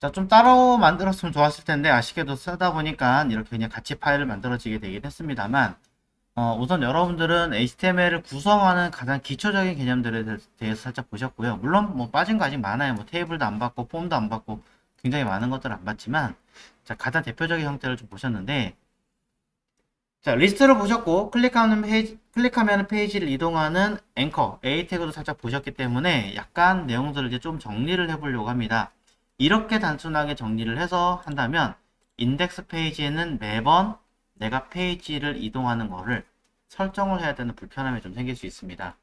자, 좀 따로 만들었으면 좋았을 텐데, 아쉽게도 쓰다 보니까 이렇게 그냥 같이 파일을 만들어지게 되긴 했습니다만, 우선 여러분들은 HTML을 구성하는 가장 기초적인 개념들에 대해서 살짝 보셨고요. 물론 뭐 빠진 거 아직 많아요. 뭐 테이블도 안 받고, 폼도 안 받고, 굉장히 많은 것들을 안 받지만, 자, 가장 대표적인 형태를 좀 보셨는데, 자, 리스트를 보셨고, 클릭하면 페이지를 이동하는 앵커, A 태그도 살짝 보셨기 때문에 약간 내용들을 이제 좀 정리를 해보려고 합니다. 이렇게 단순하게 정리를 해서 한다면, 인덱스 페이지에는 매번 내가 페이지를 이동하는 거를 설정을 해야 되는 불편함이 좀 생길 수 있습니다.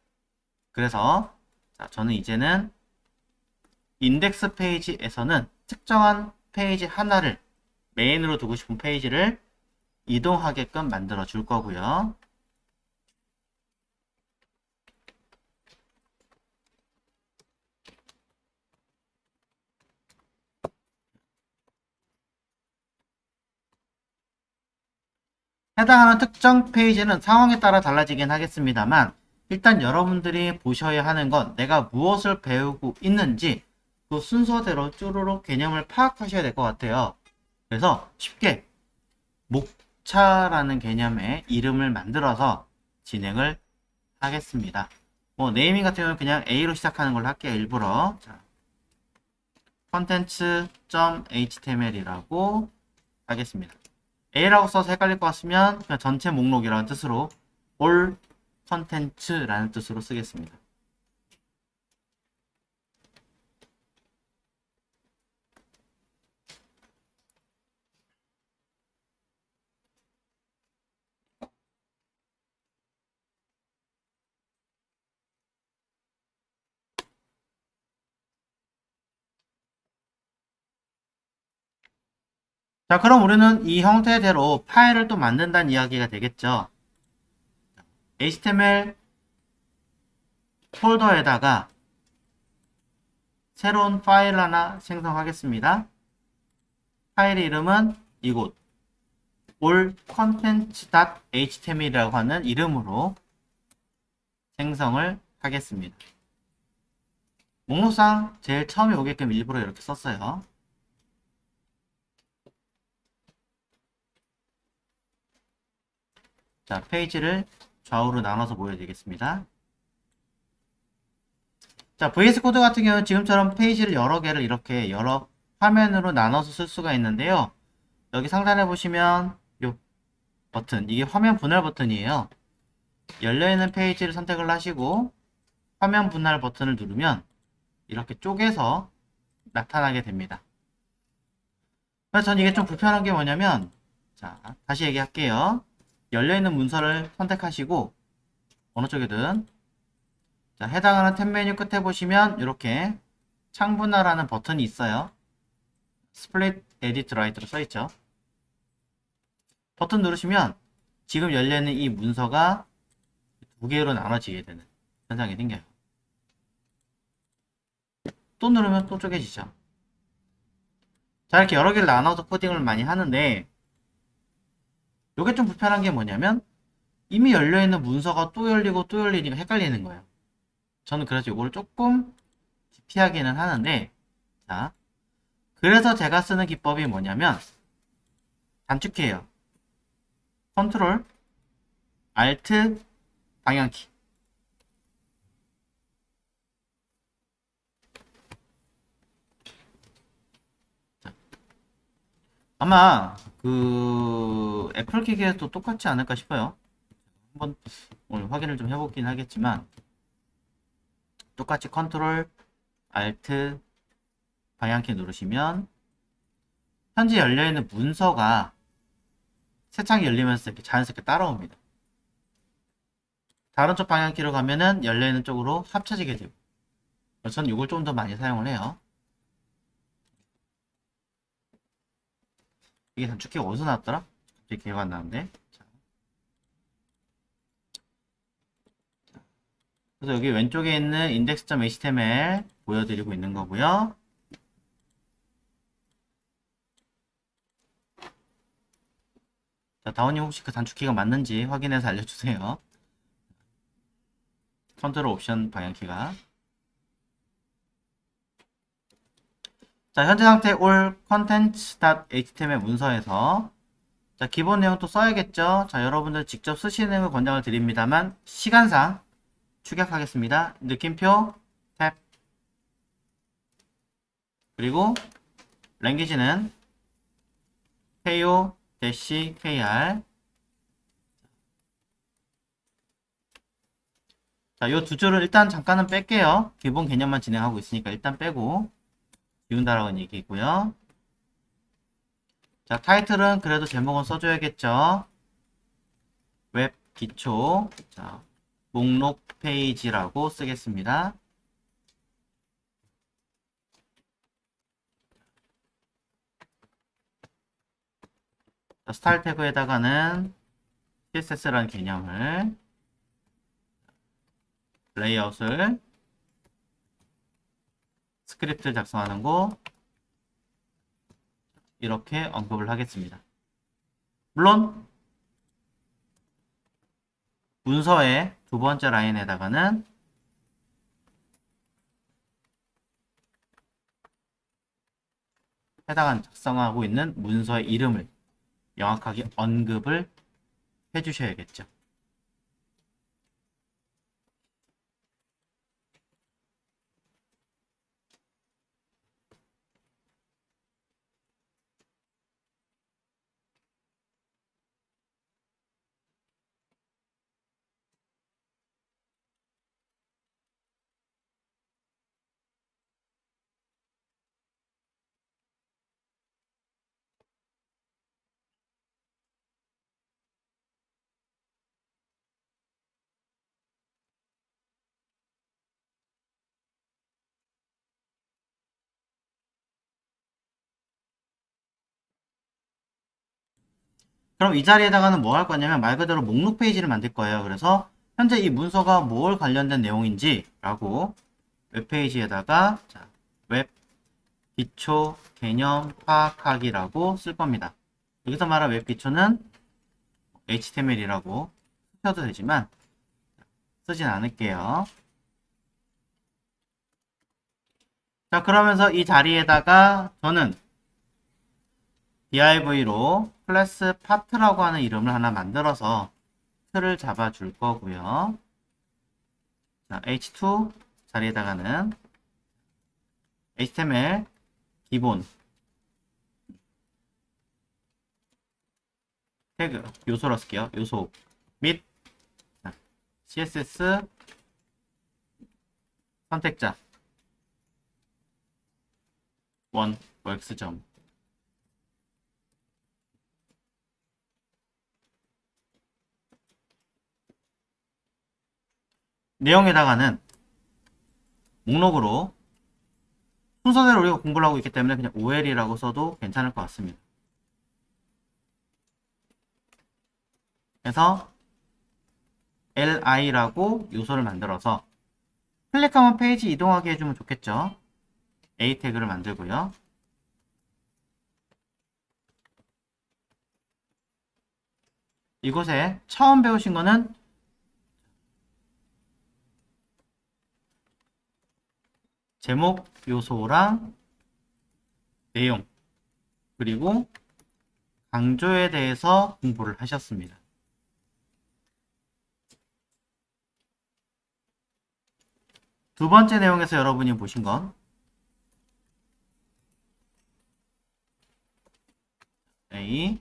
그래서, 자, 저는 이제는 인덱스 페이지에서는 특정한 페이지 하나를 메인으로 두고 싶은 페이지를 이동하게끔 만들어 줄 거고요. 해당하는 특정 페이지는 상황에 따라 달라지긴 하겠습니다만 일단 여러분들이 보셔야 하는 건 내가 무엇을 배우고 있는지 그 순서대로 쭈루룩 개념을 파악하셔야 될 것 같아요. 그래서 쉽게 목차라는 개념의 이름을 만들어서 진행을 하겠습니다. 뭐 네이밍 같은 경우는 그냥 A로 시작하는 걸로 할게요. 일부러. 자, content.html이라고 하겠습니다. A라고 써서 헷갈릴 것 같으면 그냥 전체 목록이라는 뜻으로 all content라는 뜻으로 쓰겠습니다. 자, 그럼 우리는 이 형태대로 파일을 또 만든다는 이야기가 되겠죠. HTML 폴더에다가 새로운 파일 하나 생성하겠습니다. 파일 이름은 이곳 allcontents.html이라고 하는 이름으로 생성을 하겠습니다. 목록상 제일 처음에 오게끔 일부러 이렇게 썼어요. 자, 페이지를 좌우로 나눠서 보여드리겠습니다. 자, VS 코드 같은 경우는 지금처럼 페이지를 여러 개를 이렇게 여러 화면으로 나눠서 쓸 수가 있는데요. 여기 상단에 보시면 이 버튼, 이게 화면 분할 버튼이에요. 열려있는 페이지를 선택을 하시고 화면 분할 버튼을 누르면 이렇게 쪼개서 나타나게 됩니다. 그래서 전 이게 좀 불편한 게 뭐냐면, 자, 다시 얘기할게요. 열려있는 문서를 선택하시고 어느 쪽이든, 자, 해당하는 탭 메뉴 끝에 보시면 이렇게 창분할하는 버튼이 있어요. Split Edit Right로 써있죠. 버튼 누르시면 지금 열려있는 이 문서가 두 개로 나눠지게 되는 현상이 생겨요. 또 누르면 또 쪼개지죠. 자, 이렇게 여러 개를 나눠서 코딩을 많이 하는데 이게 좀 불편한 게 뭐냐면 이미 열려있는 문서가 또 열리고 또 열리니까 헷갈리는 거예요. 저는 그래서 이걸 조금 피하기는 하는데, 자, 그래서 제가 쓰는 기법이 뭐냐면 단축키예요. 컨트롤, 알트, 방향키. 자, 아마 그 애플 기기에도 똑같지 않을까 싶어요. 한번 오늘 확인을 좀 해보긴 하겠지만 똑같이 컨트롤, 알트, 방향키 누르시면 현재 열려있는 문서가 새 창이 열리면서 이렇게 자연스럽게 따라옵니다. 다른 쪽 방향키로 가면은 열려있는 쪽으로 합쳐지게 되고, 저는 이걸 좀 더 많이 사용을 해요. 이게 단축키가 어디서 나왔더라? 갑자기 기억 안 나는데. 자, 그래서 여기 왼쪽에 있는 index.html 보여드리고 있는 거고요. 자, 다운님 혹시 그 단축키가 맞는지 확인해서 알려주세요. 컨트롤 옵션 방향키가. 자, 현재 상태 all contents.html 문서에서 자, 기본 내용 또 써야겠죠? 자, 여러분들 직접 쓰시는 걸 권장을 드립니다만 시간상 축약하겠습니다. 느낌표 탭 그리고 랭귀지는 ko-kr 자, 요 두 줄을 일단 잠깐은 뺄게요. 기본 개념만 진행하고 있으니까 일단 빼고 지운다라는 얘기고요. 자, 타이틀은 그래도 제목은 써줘야겠죠. 웹 기초 자, 목록 페이지라고 쓰겠습니다. 자, 스타일 태그에다가는 CSS라는 개념을 레이아웃을 스크립트 작성하는 거 이렇게 언급을 하겠습니다. 물론 문서의 두 번째 라인에다가는 해당 작성하고 있는 문서의 이름을 명확하게 언급을 해 주셔야겠죠. 그럼 이 자리에다가는 뭐 할 거냐면 말 그대로 목록 페이지를 만들 거예요. 그래서 현재 이 문서가 뭘 관련된 내용인지 라고 웹페이지에다가 자, 웹 기초 개념 파악하기라고 쓸 겁니다. 여기서 말한 웹 기초는 HTML이라고 쓰셔도 되지만 쓰진 않을게요. 자, 그러면서 이 자리에다가 저는 div로 클래스 파트라고 하는 이름을 하나 만들어서 틀을 잡아 줄 거고요. 자, h2 자리에다가는 HTML 기본 태그 요소로 쓸게요. 요소 및 CSS 선택자 원 works점 내용에다가는 목록으로 순서대로 우리가 공부를 하고 있기 때문에 그냥 OL이라고 써도 괜찮을 것 같습니다. 그래서 li라고 요소를 만들어서 클릭하면 페이지 이동하게 해주면 좋겠죠. a 태그를 만들고요. 이곳에 처음 배우신 거는 제목 요소랑 내용 그리고 강조에 대해서 공부를 하셨습니다. 두 번째 내용에서 여러분이 보신 건 A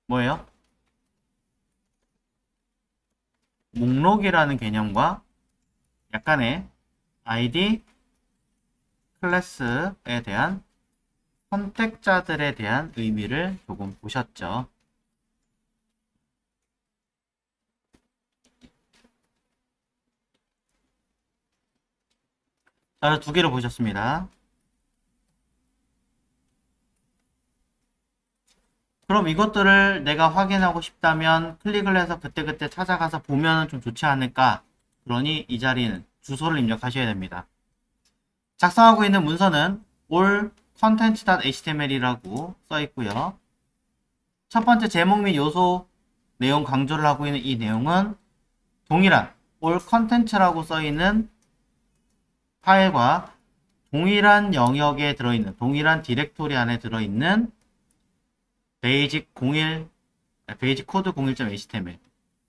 뭐예요? 목록이라는 개념과 약간의 ID 클래스에 대한 선택자들에 대한 의미를 조금 보셨죠. 자, 두 개를 보셨습니다. 그럼 이것들을 내가 확인하고 싶다면 클릭을 해서 그때그때 찾아가서 보면 좀 좋지 않을까? 그러니 이 자리는 주소를 입력하셔야 됩니다. 작성하고 있는 문서는 all content.html이라고 써 있고요. 첫 번째 제목 및 요소 내용 강조를 하고 있는 이 내용은 동일한 all content라고 써 있는 파일과 동일한 영역에 들어있는, 동일한 디렉토리 안에 들어있는 베이직 01, 베이직 코드 01.html.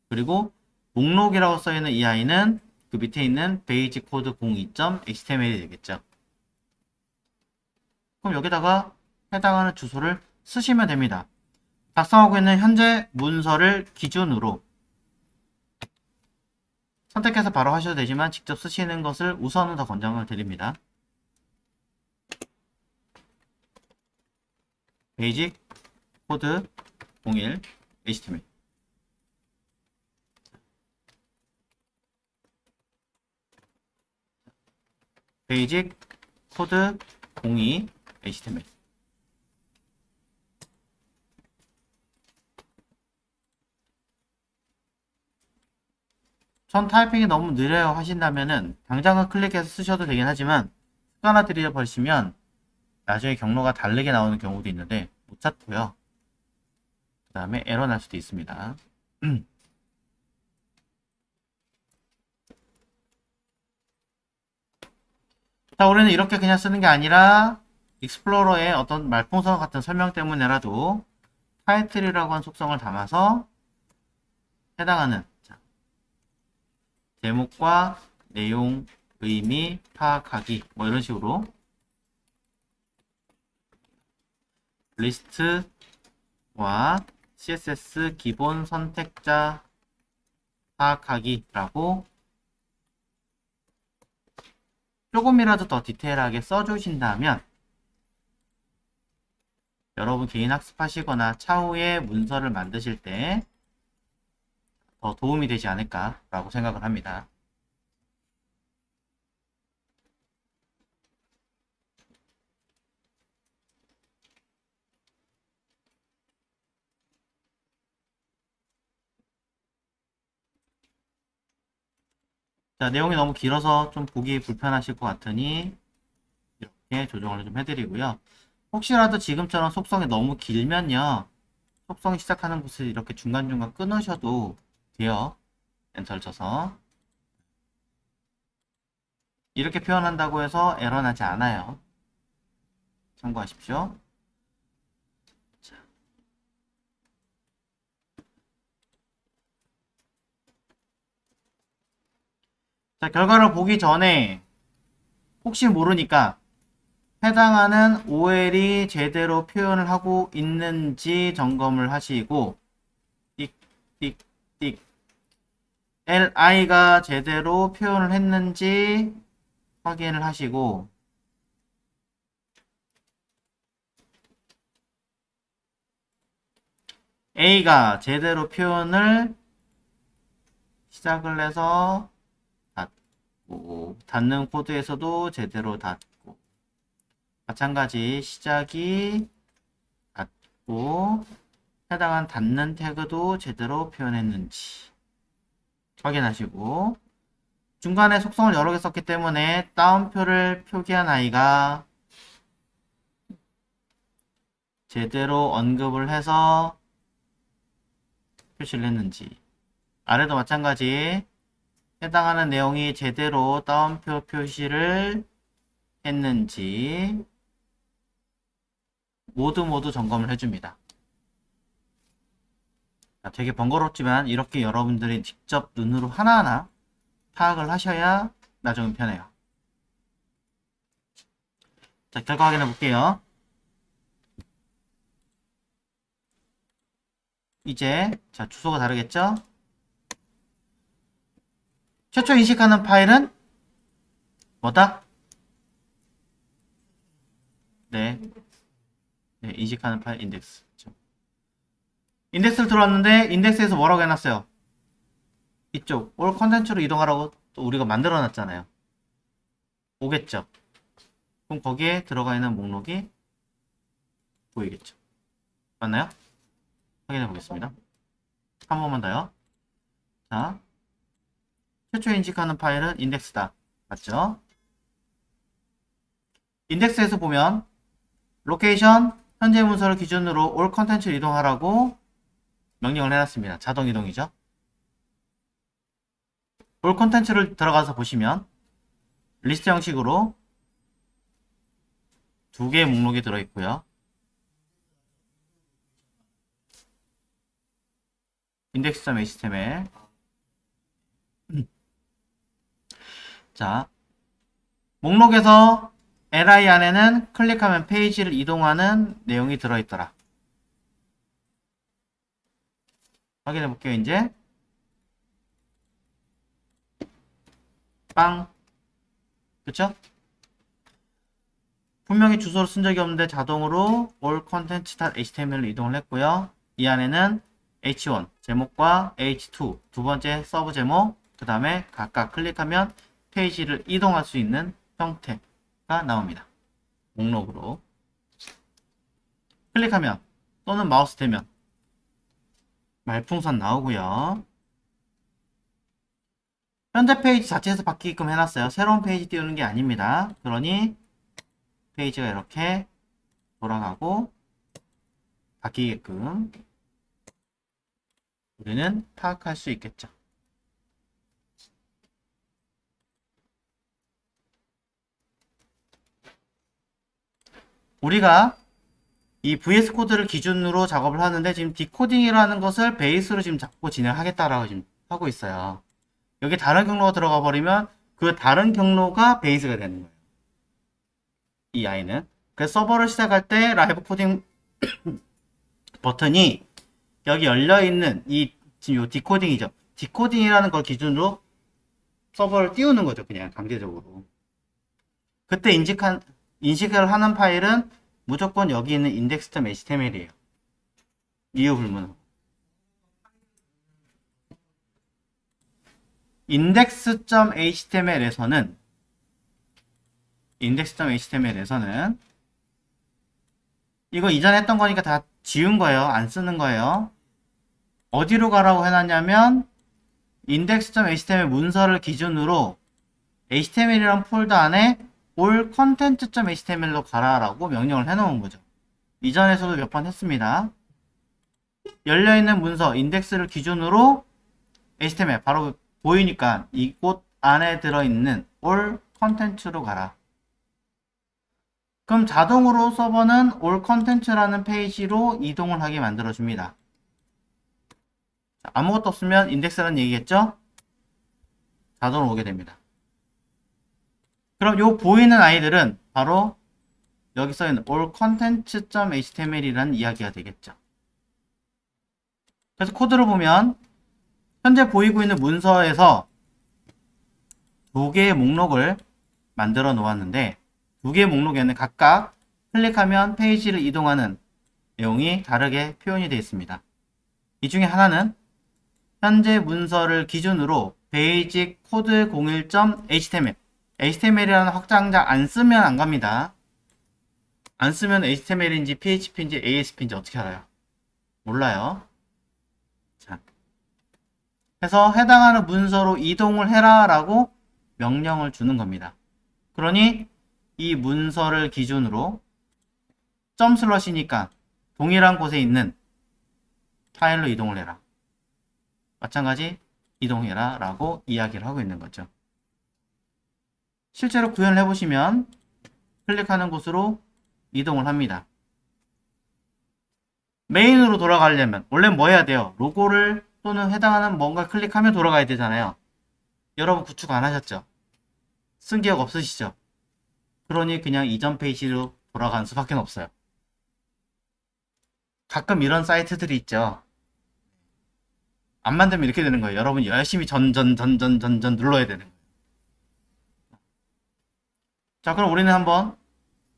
그리고 목록이라고 써있는 이 아이는 그 밑에 있는 베이직 코드 02.html이 되겠죠. 그럼 여기다가 해당하는 주소를 쓰시면 됩니다. 작성하고 있는 현재 문서를 기준으로 선택해서 바로 하셔도 되지만 직접 쓰시는 것을 우선은 더 권장을 드립니다. 베이직 코드 01 HTML. 베이직 코드 02 HTML. 전 타이핑이 너무 느려요 하신다면은 당장은 클릭해서 쓰셔도 되긴 하지만 습관화 들여버리시면 나중에 경로가 다르게 나오는 경우도 있는데 못 찾고요. 그 다음에 에러 날 수도 있습니다. 자, 우리는 이렇게 그냥 쓰는 게 아니라 익스플로러의 어떤 말풍선 같은 설명 때문에라도 타이틀이라고 하는 속성을 담아서 해당하는 제목과 내용, 의미, 파악하기 뭐 이런 식으로 리스트와 CSS 기본 선택자 파악하기라고 조금이라도 더 디테일하게 써주신다면 여러분 개인 학습하시거나 차후에 문서를 만드실 때 더 도움이 되지 않을까라고 생각을 합니다. 자, 내용이 너무 길어서 좀 보기 불편하실 것 같으니 이렇게 조정을 좀 해드리고요. 혹시라도 지금처럼 속성이 너무 길면요. 속성이 시작하는 곳을 이렇게 중간중간 끊으셔도 돼요. 엔터를 쳐서. 이렇게 표현한다고 해서 에러 나지 않아요. 참고하십시오. 자, 결과를 보기 전에 혹시 모르니까 해당하는 OL이 제대로 표현을 하고 있는지 점검을 하시고 띡띡띡 LI가 제대로 표현을 했는지 확인을 하시고 A가 제대로 표현을 시작을 해서 닫고 닫는 코드에서도 제대로 닫고 마찬가지 시작이 닫고 해당한 닫는 태그도 제대로 표현했는지 확인하시고 중간에 속성을 여러 개 썼기 때문에 따옴표를 표기한 아이가 제대로 언급을 해서 표시를 했는지 아래도 마찬가지 해당하는 내용이 제대로 따옴표 표시를 했는지 모두 점검을 해줍니다. 되게 번거롭지만 이렇게 여러분들이 직접 눈으로 하나하나 파악을 하셔야 나중에 편해요. 자, 결과 확인해 볼게요. 이제 자 주소가 다르겠죠? 최초 인식하는 파일은 뭐다? 네, 인식하는 파일 인덱스. 인덱스를 들어왔는데 인덱스에서 뭐라고 해놨어요? 이쪽 올 컨텐츠로 이동하라고 또 우리가 만들어 놨잖아요. 오겠죠? 그럼 거기에 들어가 있는 목록이 보이겠죠? 맞나요? 확인해 보겠습니다. 한 번만 더요. 자, 최초 인식하는 파일은 인덱스다. 맞죠? 인덱스에서 보면 로케이션 현재 문서를 기준으로 올 컨텐츠를 이동하라고 명령을 해놨습니다. 자동 이동이죠. 올 컨텐츠를 들어가서 보시면 리스트 형식으로 두 개의 목록이 들어있고요. index.html. 자, 목록에서 li 안에는 클릭하면 페이지를 이동하는 내용이 들어있더라. 확인해 볼게요. 이제 빵. 그쵸? 분명히 주소를 쓴 적이 없는데 자동으로 all contents.html로 이동을 했고요. 이 안에는 h1 제목과 h2 두 번째 서브 제목, 그 다음에 각각 클릭하면 페이지를 이동할 수 있는 형태가 나옵니다. 목록으로 클릭하면 또는 마우스 대면 말풍선 나오고요. 현재 페이지 자체에서 바뀌게끔 해놨어요. 새로운 페이지 띄우는 게 아닙니다. 그러니 페이지가 이렇게 돌아가고 바뀌게끔 우리는 파악할 수 있겠죠. 우리가 이 VS 코드를 기준으로 작업을 하는데 지금 디코딩이라는 것을 베이스로 지금 잡고 진행하겠다라고 지금 하고 있어요. 여기 다른 경로가 들어가 버리면 그 다른 경로가 베이스가 되는 거예요. 이 아이는. 그래서 서버를 시작할 때 라이브 코딩 버튼이 여기 열려있는 이 지금 요 디코딩이죠. 디코딩이라는 걸 기준으로 서버를 띄우는 거죠. 그냥 강제적으로. 그때 인식을 하는 파일은 무조건 여기 있는 index.html이에요. 이유 불문. index.html에서는 이거 이전에 했던 거니까 다 지운 거예요. 안 쓰는 거예요. 어디로 가라고 해놨냐면 index.html 문서를 기준으로 html이란 폴더 안에 all content.html로 가라라고 명령을 해놓은 거죠. 이전에서도 몇 번 했습니다. 열려있는 문서 인덱스를 기준으로 html 바로 보이니까 이곳 안에 들어있는 all content로 가라. 그럼 자동으로 서버는 all content라는 페이지로 이동을 하게 만들어줍니다. 아무것도 없으면 인덱스라는 얘기겠죠? 자동으로 오게 됩니다. 그럼 요 보이는 아이들은 바로 여기 써있는 all content.html이라는 이야기가 되겠죠. 그래서 코드를 보면 현재 보이고 있는 문서에서 두 개의 목록을 만들어 놓았는데 두 개의 목록에는 각각 클릭하면 페이지를 이동하는 내용이 다르게 표현이 되어 있습니다. 이 중에 하나는 현재 문서를 기준으로 basic code 01.html HTML이라는 확장자 안 쓰면 안 갑니다. 안 쓰면 HTML인지 PHP인지 ASP인지 어떻게 알아요? 몰라요. 자, 해서 해당하는 문서로 이동을 해라 라고 명령을 주는 겁니다. 그러니 이 문서를 기준으로 점 슬러시니까 동일한 곳에 있는 파일로 이동을 해라. 마찬가지 이동해라 라고 이야기를 하고 있는 거죠. 실제로 구현을 해보시면 클릭하는 곳으로 이동을 합니다. 메인으로 돌아가려면 원래 뭐 해야 돼요? 로고를 또는 해당하는 뭔가 클릭하면 돌아가야 되잖아요. 여러분 구축 안 하셨죠? 쓴 기억 없으시죠? 그러니 그냥 이전 페이지로 돌아가는 수밖에 없어요. 가끔 이런 사이트들이 있죠. 안 만들면 이렇게 되는 거예요. 여러분 열심히 전 눌러야 되는 거예요. 자, 그럼 우리는 한번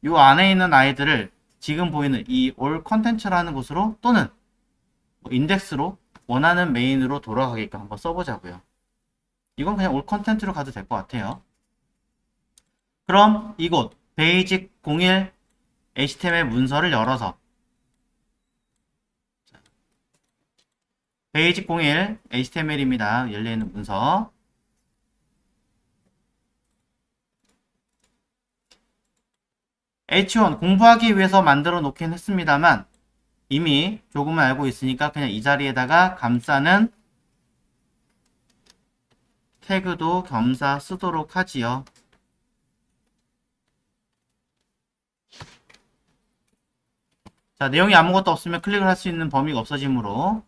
이 안에 있는 아이들을 지금 보이는 이 all content라는 곳으로 또는 인덱스로 원하는 메인으로 돌아가게끔 한번 써보자고요. 이건 그냥 all content로 가도 될 것 같아요. 그럼 이곳 basic 01 HTML 문서를 열어서 basic 01 HTML입니다. 열려있는 문서. H1 공부하기 위해서 만들어 놓긴 했습니다만 이미 조금은 알고 있으니까 그냥 이 자리에다가 감싸는 태그도 겸사 쓰도록 하지요. 자, 내용이 아무것도 없으면 클릭을 할 수 있는 범위가 없어지므로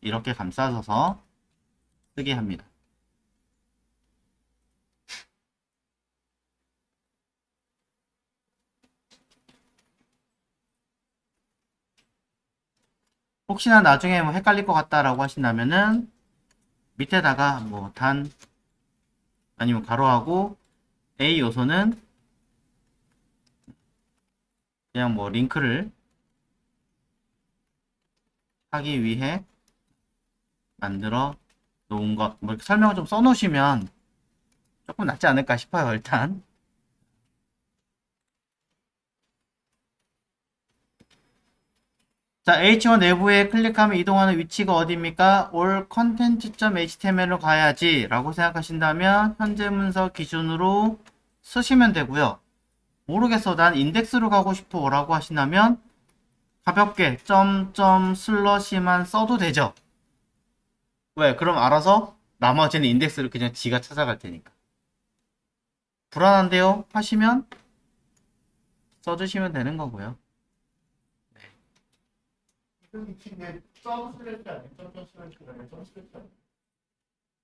이렇게 감싸서 쓰게 합니다. 혹시나 나중에 뭐 헷갈릴 것 같다라고 하신다면은 밑에다가 뭐 단 아니면 가로하고 A 요소는 그냥 뭐 링크를 하기 위해 만들어 놓은 것, 뭐 이렇게 설명을 좀 써놓으시면 조금 낫지 않을까 싶어요, 일단. 자, H1 내부에 클릭하면 이동하는 위치가 어디입니까? all content.html로 가야지 라고 생각하신다면 현재 문서 기준으로 쓰시면 되고요. 모르겠어, 난 인덱스로 가고 싶어 라고 하신다면 가볍게 점점 슬러시만 써도 되죠. 왜? 그럼 알아서 나머지는 인덱스를 그냥 지가 찾아갈 테니까. 불안한데요? 하시면 써주시면 되는 거고요.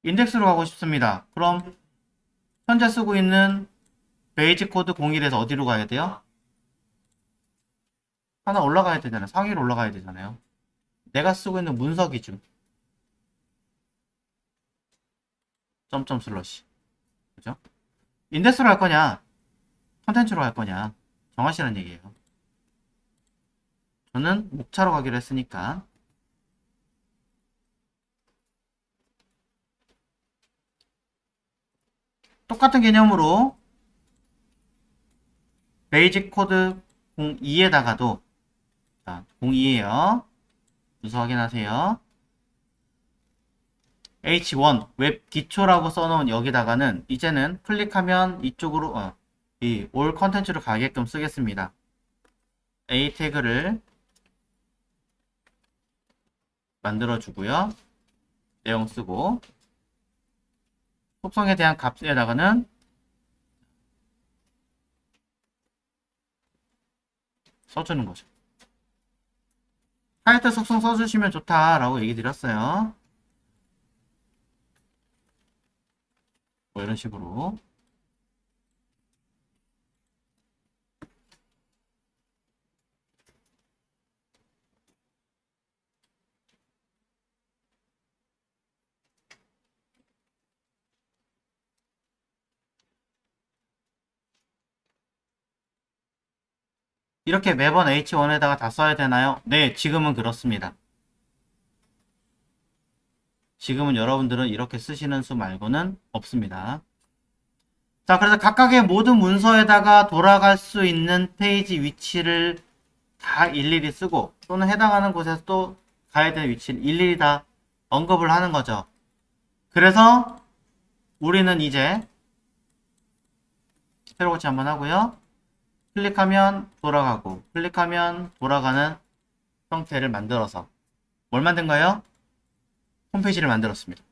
인덱스로 가고 싶습니다. 그럼 현재 쓰고 있는 베이직 코드 01에서 어디로 가야 돼요? 하나 올라가야 되잖아요. 상위로 올라가야 되잖아요. 내가 쓰고 있는 문서 기준 점점 슬러시, 그죠? 인덱스로 할 거냐 컨텐츠로 할 거냐 정하시라는 얘기예요. 저는 목차로 가기로 했으니까 똑같은 개념으로 베이직 코드 02에다가도, 자, 02에요. 문서 확인하세요. H1 웹 기초라고 써놓은 여기다가는 이제는 클릭하면 이쪽으로 이 올 컨텐츠로 가게끔 쓰겠습니다. A 태그를 만들어 주고요. 내용 쓰고 속성에 대한 값에다가는 써주는 거죠. 타이틀 속성 써주시면 좋다라고 얘기 드렸어요. 뭐 이런 식으로. 이렇게 매번 H1에다가 다 써야 되나요? 네, 지금은 그렇습니다. 지금은 여러분들은 이렇게 쓰시는 수 말고는 없습니다. 자, 그래서 각각의 모든 문서에다가 돌아갈 수 있는 페이지 위치를 다 일일이 쓰고 또는 해당하는 곳에서 또 가야 되는 위치를 일일이 다 언급을 하는 거죠. 그래서 우리는 이제 새로 고치 한번 하고요. 클릭하면 돌아가고 클릭하면 돌아가는 형태를 만들어서 뭘 만든 거예요? 홈페이지를 만들었습니다.